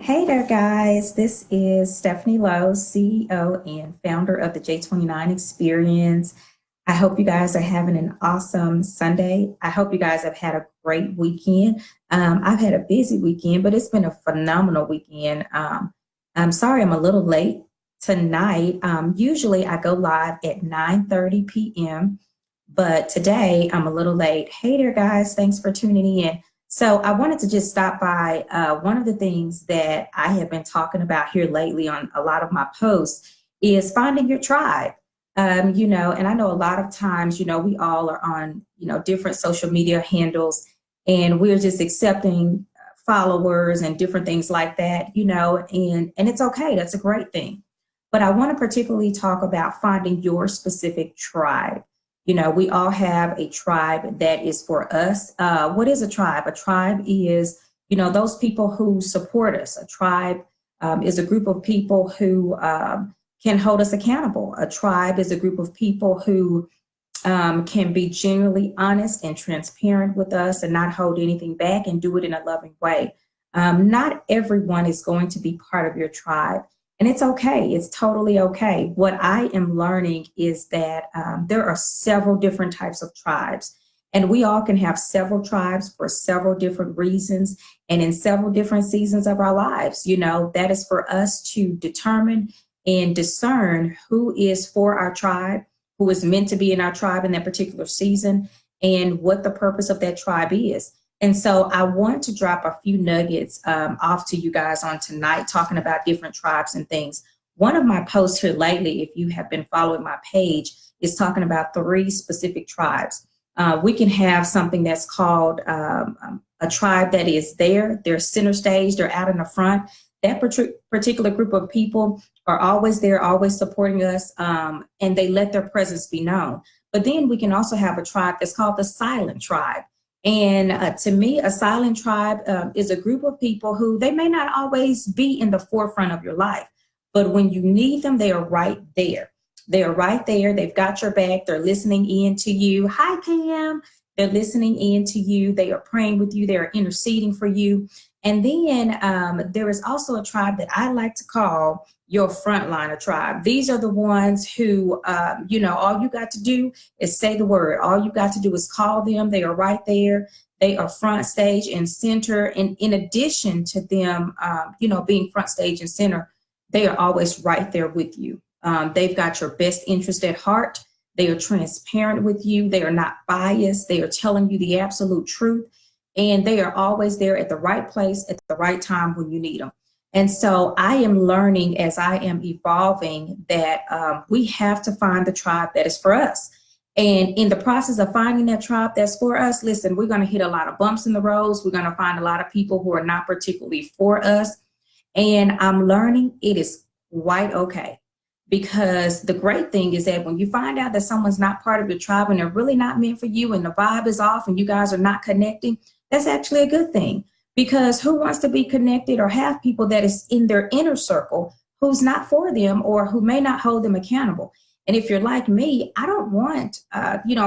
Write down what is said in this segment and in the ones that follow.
Hey there, guys. This is Stephanie Lowe, CEO and founder of the J29 Experience. I hope you guys are having an awesome Sunday. I hope you guys have had a great weekend. I've had a busy weekend, but it's been a phenomenal weekend. I'm sorry I'm a little late tonight. Usually I go live at 9:30 p.m., but today I'm a little late. Hey there, guys. Thanks for tuning in. So I wanted to just stop by. One of the things that I have been talking about here lately on a lot of my posts is finding your tribe. And I know a lot of times, we all are on, different social media handles, and we're just accepting followers and different things like that, and it's okay. That's a great thing. But I want to particularly talk about finding your specific tribe. We all have a tribe that is for us. What is a tribe? A tribe is, those people who support us. A tribe is a group of people who can hold us accountable. A tribe is a group of people who can be genuinely honest and transparent with us and not hold anything back and do it in a loving way. Not everyone is going to be part of your tribe. And it's okay. It's totally okay. What I am learning is that there are several different types of tribes, and we all can have several tribes for several different reasons and in several different seasons of our lives. That is for us to determine and discern who is for our tribe, who is meant to be in our tribe in that particular season, and what the purpose of that tribe is. And so I want to drop a few nuggets off to you guys on tonight, talking about different tribes and things. One of my posts here lately, if you have been following my page, is talking about 3 specific tribes. We can have something that's called a tribe that is there. They're center stage. They're out in the front. That particular group of people are always there, always supporting us, and they let their presence be known. But then we can also have a tribe that's called the silent tribe. And to me, a silent tribe is a group of people who they may not always be in the forefront of your life, but when you need them, they are right there. They are right there. They've got your back. They're listening in to you. Hi, Pam. They're listening in to you. They are praying with you. They are interceding for you. And then there is also a tribe that I like to call your frontliner tribe. These are the ones who, all you got to do is say the word. All you got to do is call them. They are right there. They are front stage and center. And in addition to them, being front stage and center, they are always right there with you. They've got your best interest at heart. They are transparent with you. They are not biased. They are telling you the absolute truth. And they are always there at the right place at the right time when you need them. And so I am learning as I am evolving that we have to find the tribe that is for us. And in the process of finding that tribe that's for us, listen, we're going to hit a lot of bumps in the roads. We're going to find a lot of people who are not particularly for us. And I'm learning it is quite okay. Because the great thing is that when you find out that someone's not part of your tribe and they're really not meant for you and the vibe is off and you guys are not connecting, that's actually a good thing. Because who wants to be connected or have people that is in their inner circle who's not for them or who may not hold them accountable? And if you're like me, I don't want,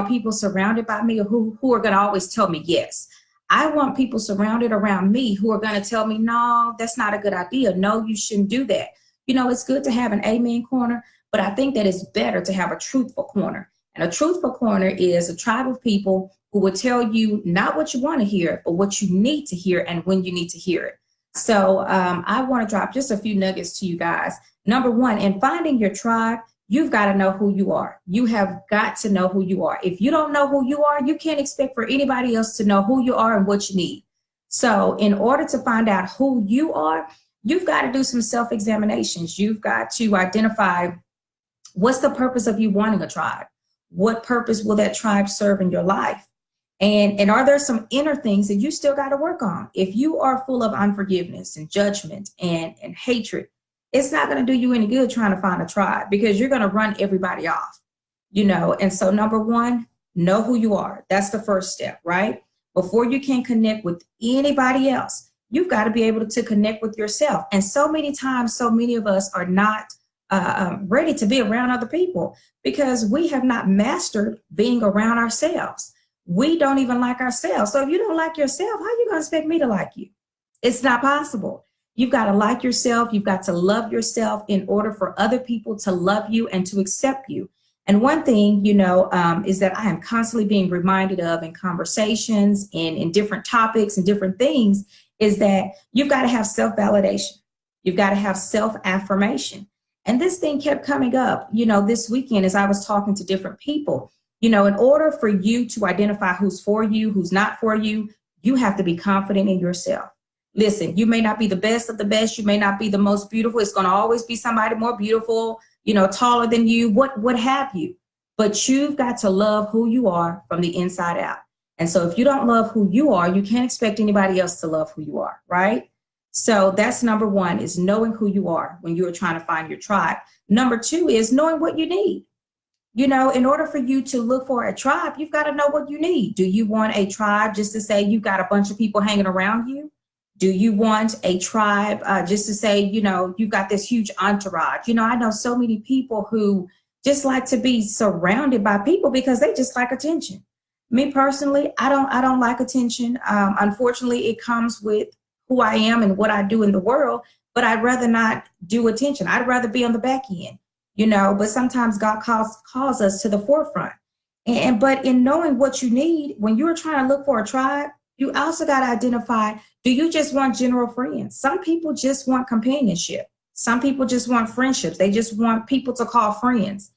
people surrounded by me who are going to always tell me yes. I want people surrounded around me who are going to tell me, no, that's not a good idea. No, you shouldn't do that. It's good to have an amen corner, but I think that it's better to have a truthful corner. And a truthful corner is a tribe of people who will tell you not what you want to hear, but what you need to hear and when you need to hear it. So I want to drop just a few nuggets to you guys. Number one, in finding your tribe, you've got to know who you are. You have got to know who you are. If you don't know who you are, you can't expect for anybody else to know who you are and what you need. So in order to find out who you are, you've got to do some self-examinations. You've got to identify what's the purpose of you wanting a tribe? What purpose will that tribe serve in your life? And are there some inner things that you still got to work on? If you are full of unforgiveness and judgment and hatred, it's not going to do you any good trying to find a tribe because you're going to run everybody off, And so number one, know who you are. That's the first step, right? Before you can connect with anybody else, you've got to be able to connect with yourself. And so many times, so many of us are not ready to be around other people because we have not mastered being around ourselves. We don't even like ourselves. So if you don't like yourself, how are you going to expect me to like you? It's not possible. You've got to like yourself. You've got to love yourself in order for other people to love you and to accept you. And one thing, is that I am constantly being reminded of in conversations and in different topics and different things is that you've got to have self-validation. You've got to have self-affirmation. And this thing kept coming up, this weekend as I was talking to different people. In order for you to identify who's for you, who's not for you, you have to be confident in yourself. Listen, you may not be the best of the best. You may not be the most beautiful. It's going to always be somebody more beautiful, taller than you, what have you. But you've got to love who you are from the inside out. And so if you don't love who you are, you can't expect anybody else to love who you are, right? So that's number one, is knowing who you are when you're trying to find your tribe. Number two is knowing what you need. In order for you to look for a tribe, you've got to know what you need. Do you want a tribe just to say you've got a bunch of people hanging around you? Do you want a tribe just to say, you've got this huge entourage? I know so many people who just like to be surrounded by people because they just like attention. Me personally, I don't like attention. Unfortunately, it comes with who I am and what I do in the world, but I'd rather not do attention. I'd rather be on the back end, but sometimes God calls us to the forefront. But in knowing what you need, when you're trying to look for a tribe, you also got to identify, do you just want general friends? Some people just want companionship. Some people just want friendships. They just want people to call friends.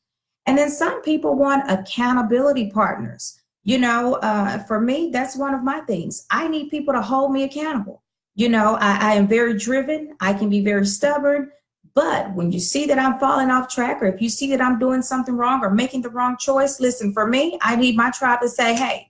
And then some people want accountability partners. For me, that's one of my things. I need people to hold me accountable. I am very driven. I can be very stubborn. But when you see that I'm falling off track, or if you see that I'm doing something wrong or making the wrong choice, listen, for me, I need my tribe to say, hey,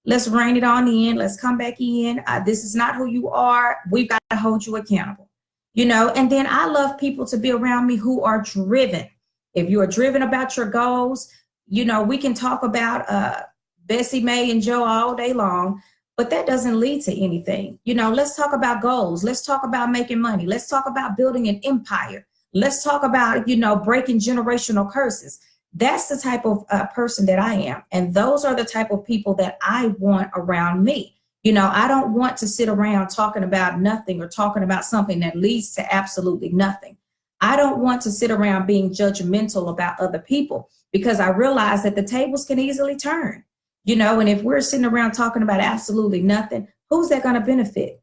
let's rein it on in. Let's come back in. This is not who you are. We've got to hold you accountable. And then I love people to be around me who are driven. If you are driven about your goals, we can talk about Bessie, May, and Joe all day long, but that doesn't lead to anything. Let's talk about goals. Let's talk about making money. Let's talk about building an empire. Let's talk about, breaking generational curses. That's the type of person that I am. And those are the type of people that I want around me. I don't want to sit around talking about nothing or talking about something that leads to absolutely nothing. I don't want to sit around being judgmental about other people, because I realize that the tables can easily turn, and if we're sitting around talking about absolutely nothing, who's that going to benefit?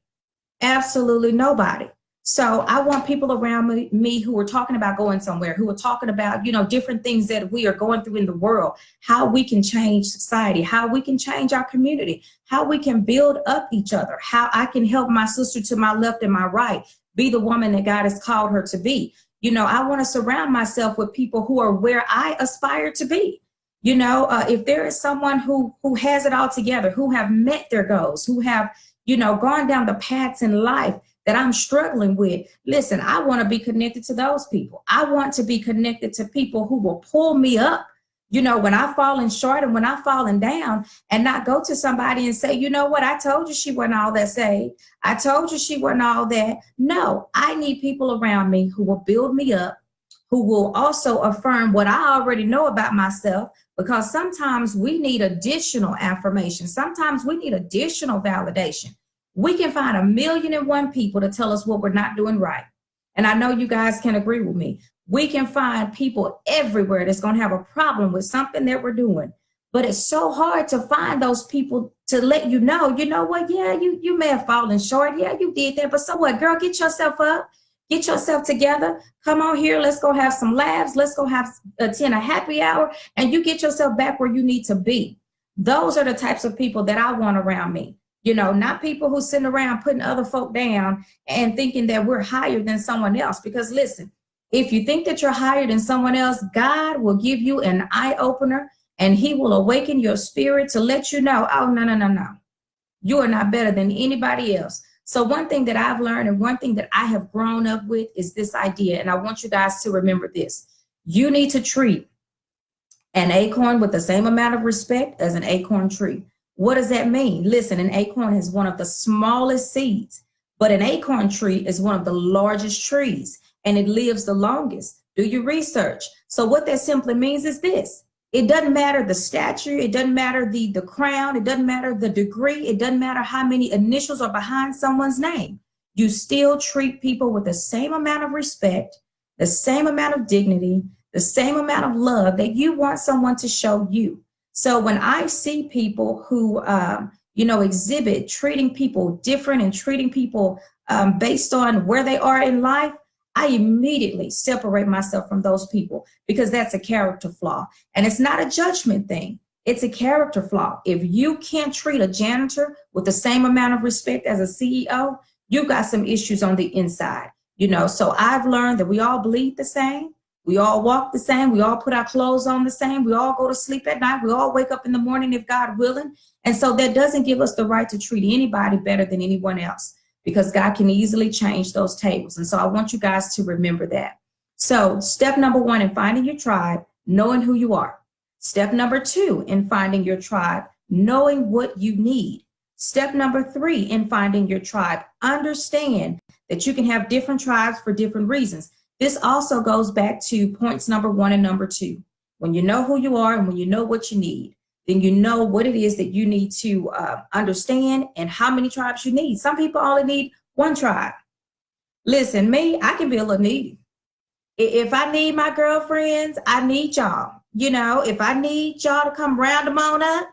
Absolutely nobody. So I want people around me who are talking about going somewhere, who are talking about, different things that we are going through in the world, how we can change society, how we can change our community, how we can build up each other, how I can help my sister to my left and my right be the woman that God has called her to be. I want to surround myself with people who are where I aspire to be. If there is someone who has it all together, who have met their goals, who have, gone down the paths in life that I'm struggling with, listen, I want to be connected to those people. I want to be connected to people who will pull me up, when I've fallen short and when I've fallen down, and not go to somebody and say, you know what, I told you she wasn't all that saved. I told you she wasn't all that. No, I need people around me who will build me up, who will also affirm what I already know about myself, because sometimes we need additional affirmation. Sometimes we need additional validation. We can find 1,000,001 people to tell us what we're not doing right. And I know you guys can agree with me. We can find people everywhere that's going to have a problem with something that we're doing. But it's so hard to find those people to let you know what, yeah, you may have fallen short. Yeah, you did that. But so what, girl, get yourself up. Get yourself together. Come on here. Let's go have some laughs. Let's go attend a happy hour, and you get yourself back where you need to be. Those are the types of people that I want around me. Not people who sit around putting other folk down and thinking that we're higher than someone else. Because listen, if you think that you're higher than someone else, God will give you an eye opener, and he will awaken your spirit to let you know, oh, no. You are not better than anybody else. So one thing that I've learned, and one thing that I have grown up with, is this idea. And I want you guys to remember this. You need to treat an acorn with the same amount of respect as an acorn tree. What does that mean? Listen, an acorn is one of the smallest seeds, but an acorn tree is one of the largest trees, and it lives the longest. Do your research. So what that simply means is this. It doesn't matter the stature. It doesn't matter the crown. It doesn't matter the degree. It doesn't matter how many initials are behind someone's name. you still treat people with the same amount of respect, the same amount of dignity, the same amount of love that you want someone to show you. So when I see people who, exhibit treating people different and treating people based on where they are in life, I immediately separate myself from those people because that's a character flaw. And it's not a judgment thing. It's a character flaw. If you can't treat a janitor with the same amount of respect as a CEO, you've got some issues on the inside. So I've learned that we all bleed the same. We all walk the same. We all put our clothes on the same. We all go to sleep at night. We all wake up in the morning if God willing. And so that doesn't give us the right to treat anybody better than anyone else, because God can easily change those tables. And so I want you guys to remember that. So step number 1 in finding your tribe, knowing who you are. Step number 2 in finding your tribe, knowing what you need. Step number 3 in finding your tribe, understand that you can have different tribes for different reasons. This also goes back to points number 1 and number 2. When you know who you are and when you know what you need, then you know what it is that you need to understand and how many tribes you need. Some people only need 1 tribe. Listen, me, I can be a little needy. If I need my girlfriends, I need y'all. If I need y'all to come round them on up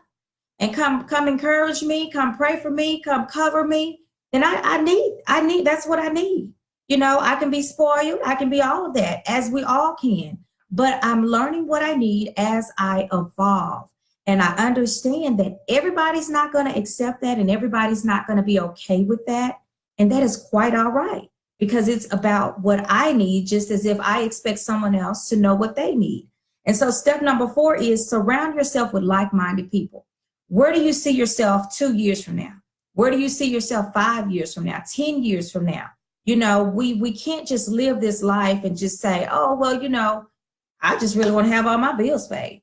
and come encourage me, come pray for me, come cover me, then I need, that's what I need. I can be spoiled. I can be all of that, as we all can. But I'm learning what I need as I evolve. And I understand that everybody's not going to accept that and everybody's not going to be okay with that. And that is quite all right, because it's about what I need, just as if I expect someone else to know what they need. And so step number 4 is surround yourself with like-minded people. Where do you see yourself 2 years from now? Where do you see yourself 5 years from now, 10 years from now? We can't just live this life and just say, oh, well, I just really want to have all my bills paid.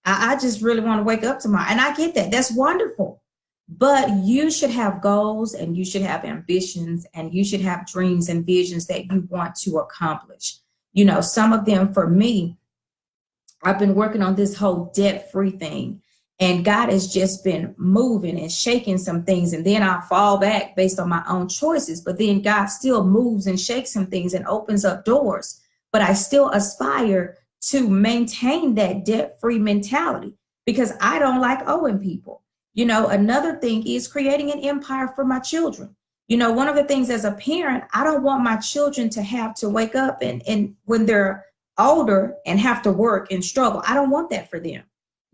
I just really want to wake up tomorrow. And I get that. That's wonderful. But you should have goals and you should have ambitions and you should have dreams and visions that you want to accomplish. Some of them, for me, I've been working on this whole debt-free thing. And God has just been moving and shaking some things. And then I fall back based on my own choices. But then God still moves and shakes some things and opens up doors. But I still aspire to maintain that debt-free mentality because I don't like owing people. Another thing is creating an empire for my children. One of the things as a parent, I don't want my children to have to wake up and when they're older and have to work and struggle. I don't want that for them.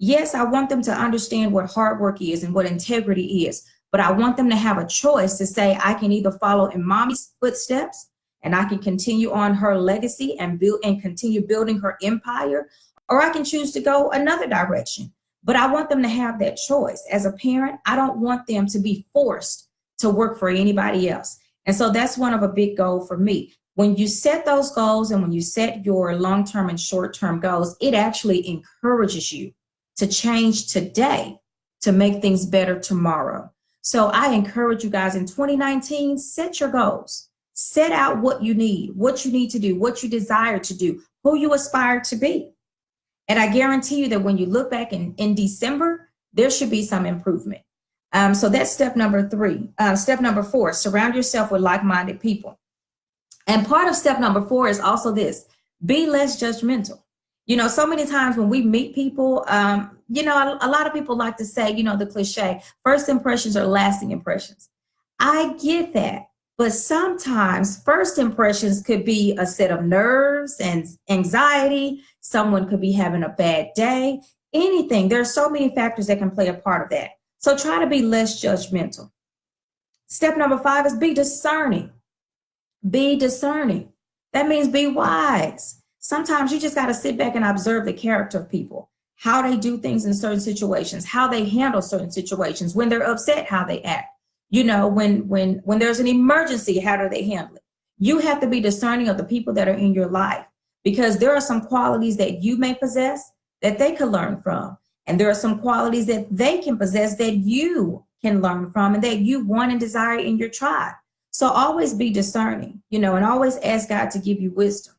Yes, I want them to understand what hard work is and what integrity is, but I want them to have a choice to say, I can either follow in mommy's footsteps and I can continue on her legacy and build and continue building her empire, or I can choose to go another direction. But I want them to have that choice. As a parent, I don't want them to be forced to work for anybody else. And so that's one of a big goal for me. When you set those goals and when you set your long-term and short-term goals, it actually encourages you to change today to make things better tomorrow. So I encourage you guys in 2019, set your goals. Set out what you need to do, what you desire to do, who you aspire to be. And I guarantee you that when you look back in December, there should be some improvement. So that's step number 3. Step number 4, surround yourself with like-minded people. And part of step number 4 is also this: be less judgmental. So many times when we meet people, a lot of people like to say, the cliche, first impressions are lasting impressions. I get that. But sometimes first impressions could be a set of nerves and anxiety. Someone could be having a bad day, anything. There are so many factors that can play a part of that. So try to be less judgmental. Step number 5 is be discerning. Be discerning. That means be wise. Sometimes you just got to sit back and observe the character of people, how they do things in certain situations, how they handle certain situations, when they're upset, how they act. When there's an emergency, how do they handle it? You have to be discerning of the people that are in your life, because there are some qualities that you may possess that they could learn from. And there are some qualities that they can possess that you can learn from and that you want and desire in your tribe. So always be discerning, and always ask God to give you wisdom.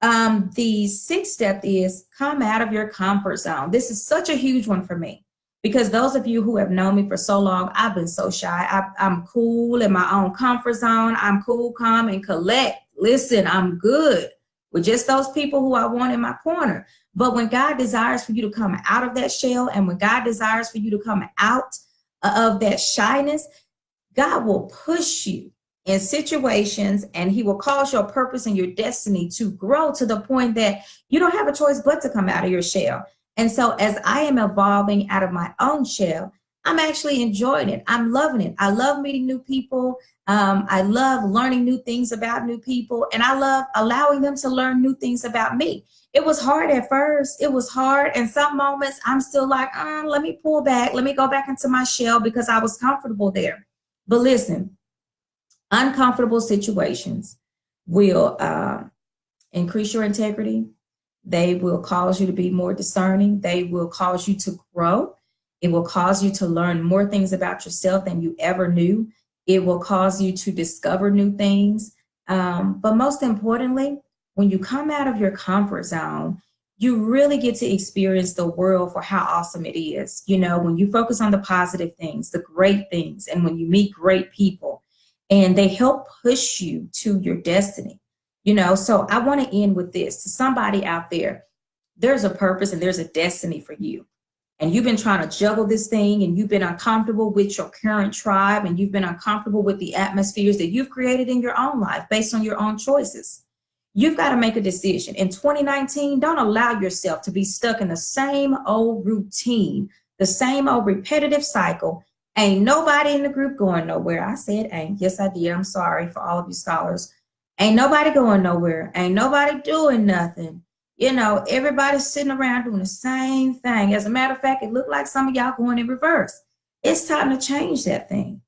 The 6th step is come out of your comfort zone. This is such a huge one for me. Because those of you who have known me for so long, I've been so shy. I'm cool in my own comfort zone. I'm cool, calm, and collect. Listen, I'm good with just those people who I want in my corner. But when God desires for you to come out of that shell, and when God desires for you to come out of that shyness, God will push you in situations, and he will cause your purpose and your destiny to grow to the point that you don't have a choice but to come out of your shell. And so as I am evolving out of my own shell, I'm actually enjoying it. I'm loving it. I love meeting new people. I love learning new things about new people, and I love allowing them to learn new things about me. It was hard at first. It was hard. And some moments I'm still like, let me pull back. Let me go back into my shell because I was comfortable there. But listen, uncomfortable situations will increase your integrity. They will cause you to be more discerning. They will cause you to grow. It will cause you to learn more things about yourself than you ever knew. It will cause you to discover new things. But most importantly, when you come out of your comfort zone, you really get to experience the world for how awesome it is. You know, when you focus on the positive things, the great things, and when you meet great people, and they help push you to your destiny. You know, so I want to end with this. To somebody out there, there's a purpose and there's a destiny for you. And you've been trying to juggle this thing, and you've been uncomfortable with your current tribe, and you've been uncomfortable with the atmospheres that you've created in your own life based on your own choices. You've got to make a decision. In 2019, don't allow yourself to be stuck in the same old routine, the same old repetitive cycle. Ain't nobody in the group going nowhere. I said ain't. Yes, I did. I'm sorry for all of you scholars. Ain't nobody going nowhere. Ain't nobody doing nothing. You know, everybody's sitting around doing the same thing. As a matter of fact, it looked like some of y'all going in reverse. It's time to change that thing.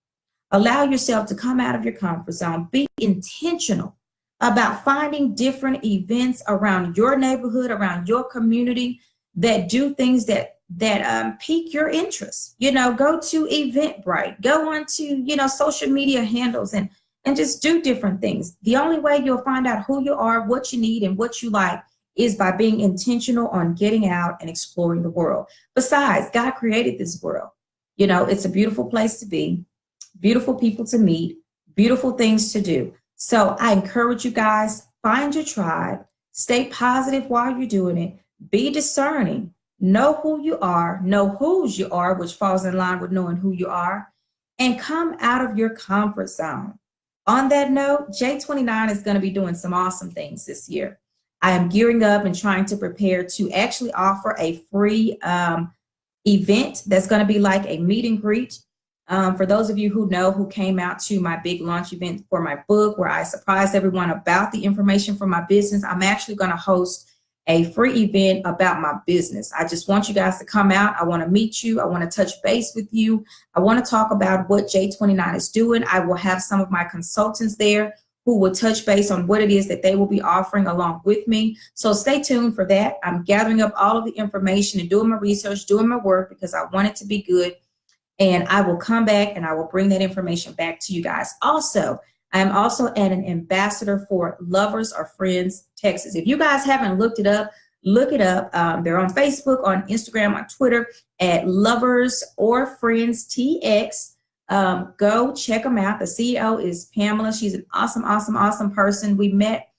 Allow yourself to come out of your comfort zone. Be intentional about finding different events around your neighborhood, around your community, that do things that pique your interest. You know, go to Eventbrite, go on to, you know, social media handles, and just do different things. The only way you'll find out who you are, what you need, and what you like is by being intentional on getting out and exploring the world. Besides, God created this world. You know, it's a beautiful place to be, beautiful people to meet, beautiful things to do. So I encourage you guys, find your tribe, stay positive while you're doing it, be discerning, know who you are, know whose you are, which falls in line with knowing who you are, and come out of your comfort zone. On that note, J29 is going to be doing some awesome things this year. I am gearing up and trying to prepare to actually offer a free event that's going to be like a meet and greet. For those of you who know, who came out to my big launch event for my book, where I surprised everyone about the information for my business, I'm actually going to host a free event about my business. I just want you guys to come out. I want to meet you. I want to touch base with you. I want to talk about what J29 is doing. I will have some of my consultants there who will touch base on what it is that they will be offering along with me. So stay tuned for that. I'm gathering up all of the information and doing my research, doing my work, because I want it to be good. And I will come back and I will bring that information back to you guys. Also, I am also an ambassador for Lovers or Friends Texas. If you guys haven't looked it up, look it up. They're on Facebook, on Instagram, on Twitter at Lovers or Friends TX. Go check them out. The CEO is Pamela. She's an awesome, awesome, awesome person. We met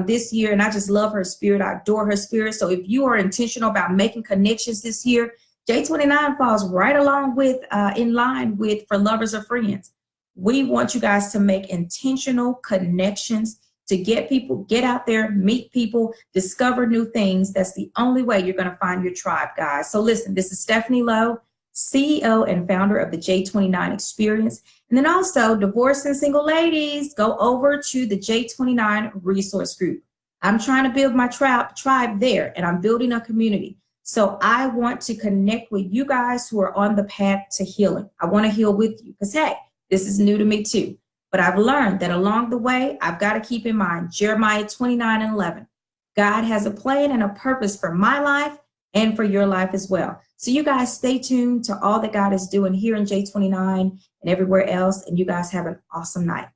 this year, and I just love her spirit. I adore her spirit. So if you are intentional about making connections this year, J29 falls right along with, in line with For Lovers or Friends. We want you guys to make intentional connections, to get people, get out there, meet people, discover new things. That's the only way you're going to find your tribe, guys. So listen, this is Stephanie Lowe, CEO and founder of the J29 Experience. And then also, divorced and single ladies, go over to the J29 Resource Group. I'm trying to build my tribe there, and I'm building a community. So I want to connect with you guys who are on the path to healing. I want to heal with you because, hey, this is new to me too. But I've learned that along the way, I've got to keep in mind Jeremiah 29:11. God has a plan and a purpose for my life and for your life as well. So you guys stay tuned to all that God is doing here in J29 and everywhere else. And you guys have an awesome night.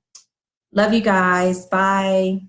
Love you guys. Bye.